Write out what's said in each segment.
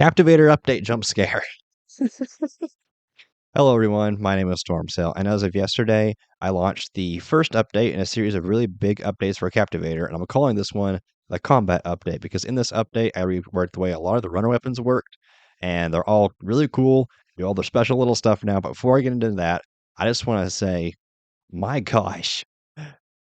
Captivator update jump scare. Hello, everyone. My name is Stormsail, and as of yesterday, I launched the first update in a series of really big updates for Captivator, and I'm calling this one the combat update because in this update, I reworked the way a lot of the runner weapons worked, and they're all really cool, do all their special little stuff now. But before I get into that, I just want to say, my gosh,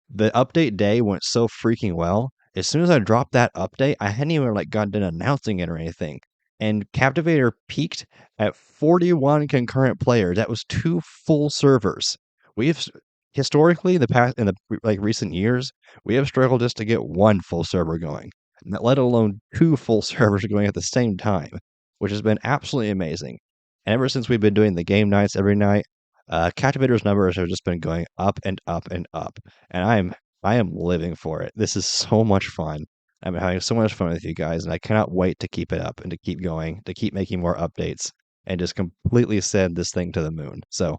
the update day went so freaking well. As soon as I dropped that update, I hadn't even gotten done announcing it or anything. And Captivator peaked at 41 concurrent players. That was 2 full servers. We've historically the past in the recent years, we have struggled just to get 1 full server going, let alone 2 full servers going at the same time, which has been absolutely amazing. And ever since we've been doing the game nights every night, Captivator's numbers have just been going up and up and up, and I am living for it. This is so much fun. I'm having so much fun with you guys, and I cannot wait to keep it up and to keep going, to keep making more updates, and just completely send this thing to the moon. So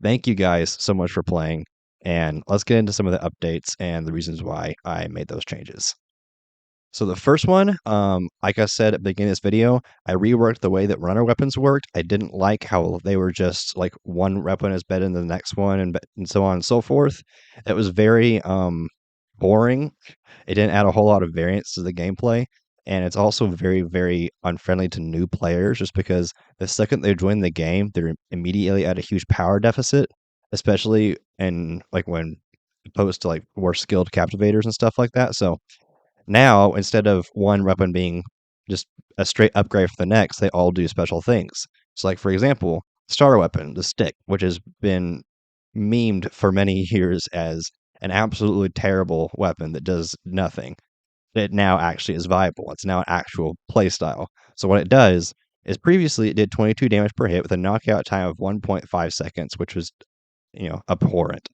thank you guys so much for playing, and let's get into some of the updates and the reasons why I made those changes. So the first one, like I said at the beginning of this video, I reworked the way that runner weapons worked. I didn't like how they were just like one weapon is better than the next one and so on and so forth. It was very boring. It didn't add a whole lot of variance to the gameplay. And it's also very, very unfriendly to new players just because the second they join the game, they're immediately at a huge power deficit, especially in when opposed to more skilled captivators and stuff like that. So now, instead of one weapon being just a straight upgrade for the next, they all do special things. So, for example, starter weapon, the stick, which has been memed for many years as an absolutely terrible weapon that does nothing. It now actually is viable. It's now an actual playstyle. So what it does is previously it did 22 damage per hit with a knockout time of 1.5 seconds, which was abhorrent.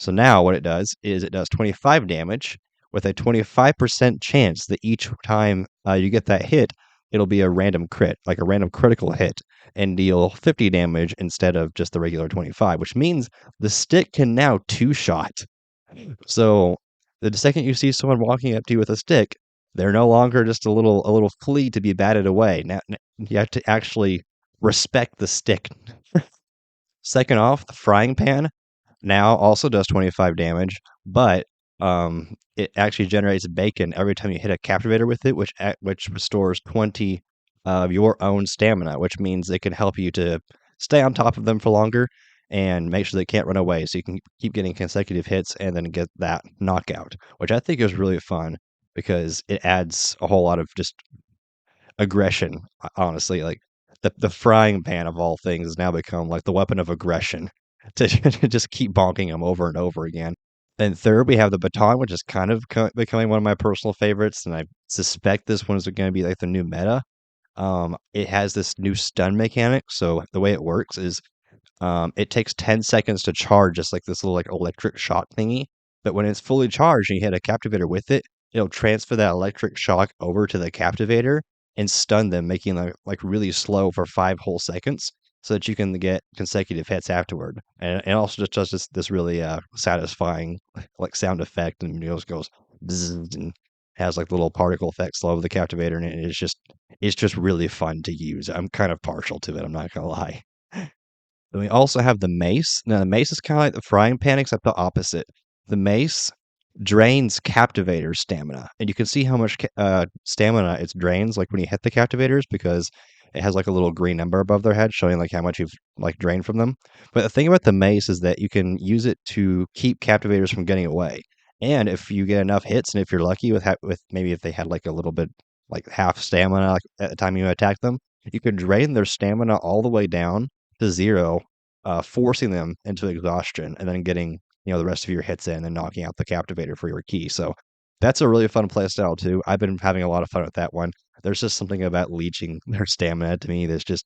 So now what it does is it does 25 damage with a 25% chance that each time you get that hit, it'll be a random crit, like a random critical hit, and deal 50 damage instead of just the regular 25, which means the stick can now two-shot. So the second you see someone walking up to you with a stick, they're no longer just a little flea to be batted away. Now you have to actually respect the stick. Second off, the frying pan now also does 25 damage, but it actually generates bacon every time you hit a captivator with it, which restores 20 of your own stamina, which means it can help you to stay on top of them for longer and make sure they can't run away, so you can keep getting consecutive hits and then get that knockout, which I think is really fun because it adds a whole lot of just aggression. Honestly, the frying pan of all things has now become like the weapon of aggression to just keep bonking them over and over again. Then third, we have the baton, which is kind of becoming one of my personal favorites, and I suspect this one is going to be like the new meta. It has this new stun mechanic, so the way it works is it takes 10 seconds to charge, just like this little electric shock thingy. But when it's fully charged and you hit a captivator with it, it'll transfer that electric shock over to the captivator and stun them, making them really slow for 5 whole seconds, so that you can get consecutive hits afterward. And it also just does this really satisfying sound effect, and it goes bzzz, and has little particle effects all over the captivator, and it's just really fun to use. I'm kind of partial to it. I'm not gonna lie. Then we also have the mace. Now, the mace is kind of like the frying pan, except the opposite. The mace drains captivator stamina, and you can see how much stamina it drains, when you hit the captivators, because it has a little green number above their head showing how much you've drained from them. But the thing about the mace is that you can use it to keep captivators from getting away. And if you get enough hits, and if you're lucky with maybe if they had a little bit half stamina at the time you attack them, you could drain their stamina all the way down to 0, forcing them into exhaustion, and then getting the rest of your hits in and knocking out the captivator for your key. So that's a really fun playstyle too. I've been having a lot of fun with that one. There's just something about leeching their stamina to me that's just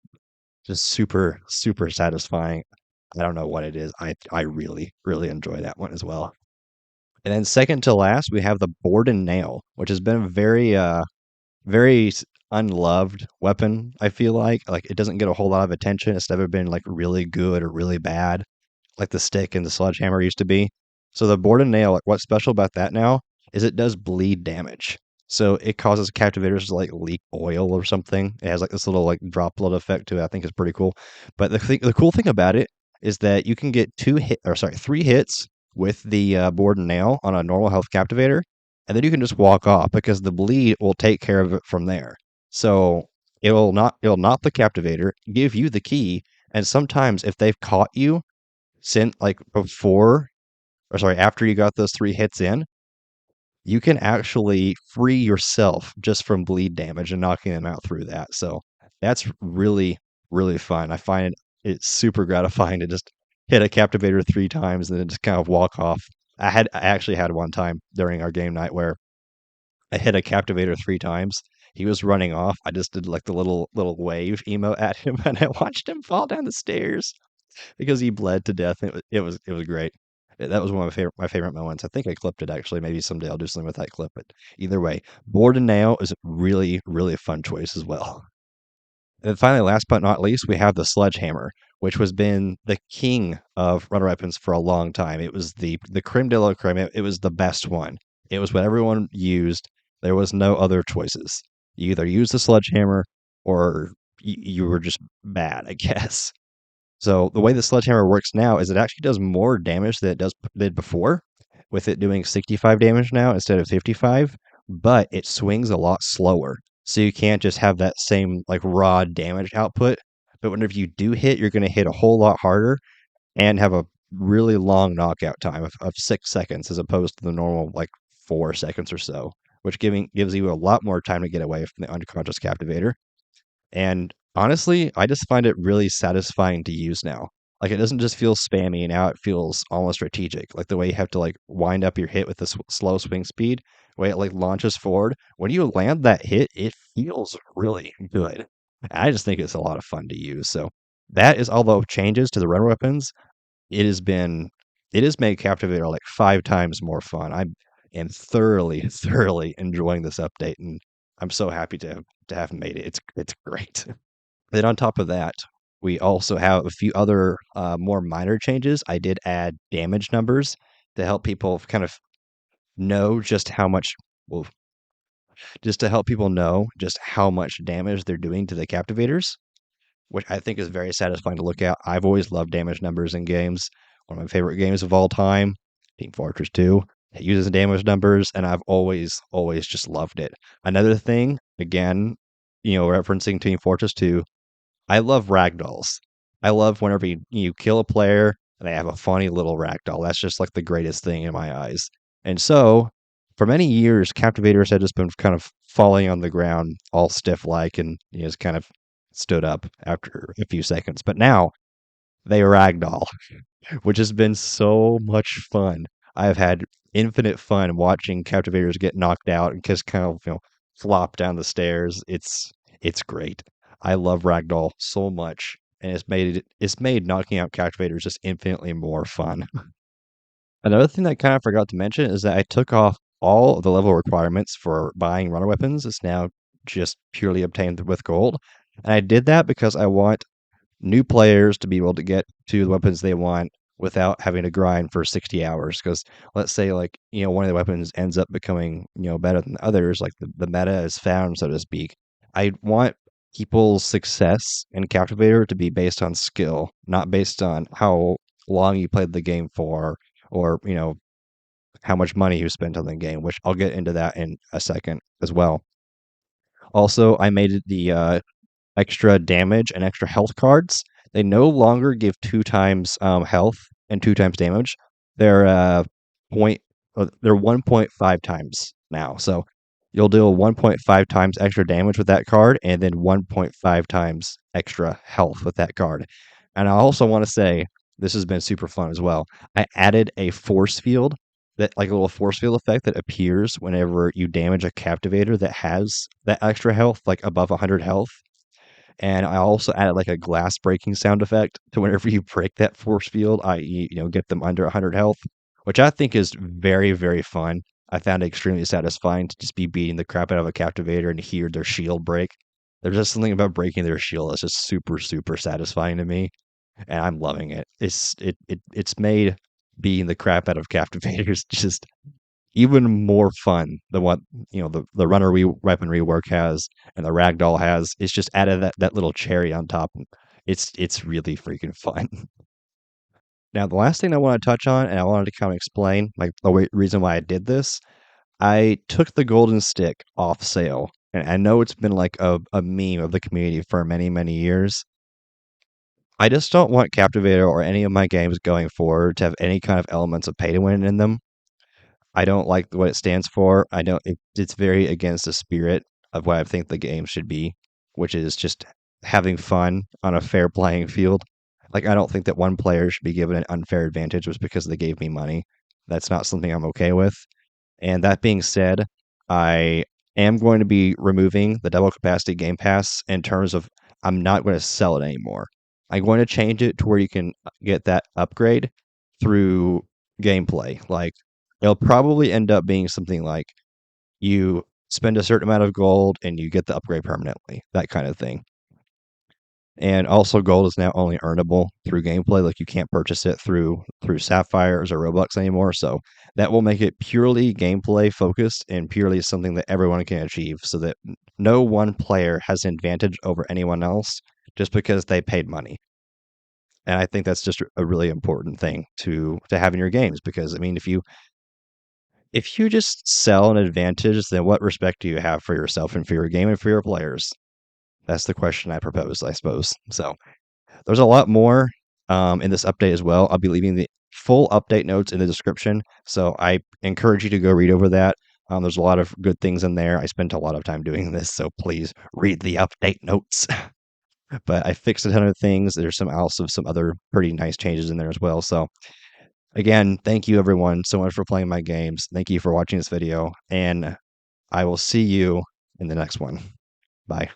super super satisfying. I don't know what it is. I really really enjoy that one as well. And then second to last, we have the board and nail, which has been a very unloved weapon. I feel like it doesn't get a whole lot of attention. It's never been really good or really bad, like the stick and the sledgehammer used to be. So the board and nail, what's special about that now is it does bleed damage. So it causes captivators to like leak oil or something. It has like this little like droplet effect to it. I think is pretty cool. But the cool thing about it is that you can get 3 hits with the board and nail on a normal health captivator, and then you can just walk off because the bleed will take care of it from there. So it'll knock the captivator, give you the key, and sometimes if they've caught you since like before or sorry after you got those 3 hits in, you can actually free yourself just from bleed damage and knocking them out through that. So that's really, really fun. I find it's super gratifying to just hit a captivator 3 times and then just kind of walk off. I actually had one time during our game night where I hit a captivator 3 times. He was running off. I just did like the little wave emote at him, and I watched him fall down the stairs because he bled to death. It was great. That was one of my favorite moments. I think I clipped it actually. Maybe someday I'll do something with that clip. But either way, board and nail is really really a fun choice as well. And finally, last but not least, we have the sledgehammer, which has been the king of runner weapons for a long time. It was the creme de la creme. It was the best one. It was what everyone used. There was no other choices. You either used the sledgehammer or you were just bad, I guess. So the way the sledgehammer works now is it actually does more damage than did before, with it doing 65 damage now instead of 55, but it swings a lot slower. So you can't just have that same like raw damage output. But whenever you do hit, you're going to hit a whole lot harder and have a really long knockout time of 6 seconds as opposed to the normal like 4 seconds or so, which gives you a lot more time to get away from the unconscious captivator. And honestly, I just find it really satisfying to use now. Like it doesn't just feel spammy now, it feels almost strategic. Like the way you have to like wind up your hit with the slow swing speed, the way it like launches forward. When you land that hit, it feels really good. I just think it's a lot of fun to use. So that is all the changes to the runner weapons. It has been it has made Captivator like 5 times more fun. I am thoroughly, thoroughly enjoying this update, and I'm so happy to have made it. It's great. Then on top of that, we also have a few other more minor changes. I did add damage numbers to help people kind of know just how much, well, just to help people know just how much damage they're doing to the captivators, which I think is very satisfying to look at. I've always loved damage numbers in games. One of my favorite games of all time, Team Fortress 2. It uses damage numbers, and I've always just loved it. Another thing, again, referencing Team Fortress 2, I love ragdolls. I love whenever you kill a player and they have a funny little ragdoll. That's just like the greatest thing in my eyes. And so, for many years, captivators had just been kind of falling on the ground, all stiff like, and just kind of stood up after a few seconds. But now they ragdoll, which has been so much fun. I've had infinite fun watching captivators get knocked out and just kind of flop down the stairs. It's great. I love ragdoll so much, and it's made knocking out captivators just infinitely more fun. Another thing that I kind of forgot to mention is that I took off all of the level requirements for buying runner weapons. It's now just purely obtained with gold. And I did that because I want new players to be able to get to the weapons they want without having to grind for 60 hours. Because let's say, like, one of the weapons ends up becoming, better than others, like the meta is found, so to speak. I want people's success in Captivator to be based on skill, not based on how long you played the game for or, how much money you spent on the game, which I'll get into that in a second as well. Also, I made it the extra damage and extra health cards. They no longer give 2 times health and 2 times damage. They're they're 1.5 times now. So you'll do a 1.5 times extra damage with that card, and then 1.5 times extra health with that card. And I also want to say this has been super fun as well. I added a force field that like a little force field effect that appears whenever you damage a captivator that has that extra health, like above 100 health. And I also added like a glass breaking sound effect to whenever you break that force field, i.e., get them under 100 health, which I think is very, very fun. I found it extremely satisfying to just be beating the crap out of a captivator and hear their shield break. There's just something about breaking their shield that's just super, super satisfying to me, and I'm loving it. It's made beating the crap out of captivators just even more fun than what the weapon rework has and the ragdoll has. It's just added that little cherry on top. It's really freaking fun. Now, the last thing I want to touch on, and I wanted to kind of explain like reason why I did this. I took the golden stick off sale, and I know it's been like a meme of the community for many, many years. I just don't want Captivator or any of my games going forward to have any kind of elements of pay to win in them. I don't like what it stands for. I don't. It's very against the spirit of what I think the game should be, which is just having fun on a fair playing field. Like I don't think that one player should be given an unfair advantage just because they gave me money. That's not something I'm okay with. And that being said, I am going to be removing the double capacity Game Pass in terms of I'm not going to sell it anymore. I'm going to change it to where you can get that upgrade through gameplay. Like it'll probably end up being something like you spend a certain amount of gold and you get the upgrade permanently, that kind of thing. And also gold is now only earnable through gameplay. Like you can't purchase it through sapphires or Robux anymore. So that will make it purely gameplay focused and purely something that everyone can achieve so that no one player has an advantage over anyone else just because they paid money. And I think that's just a really important thing to have in your games because I mean if you just sell an advantage, then what respect do you have for yourself and for your game and for your players? That's the question I propose, I suppose. So there's a lot more in this update as well. I'll be leaving the full update notes in the description, so I encourage you to go read over that. There's a lot of good things in there. I spent a lot of time doing this, so please read the update notes. But I fixed a ton of things. There's some other pretty nice changes in there as well. So again, thank you everyone so much for playing my games. Thank you for watching this video, and I will see you in the next one. Bye.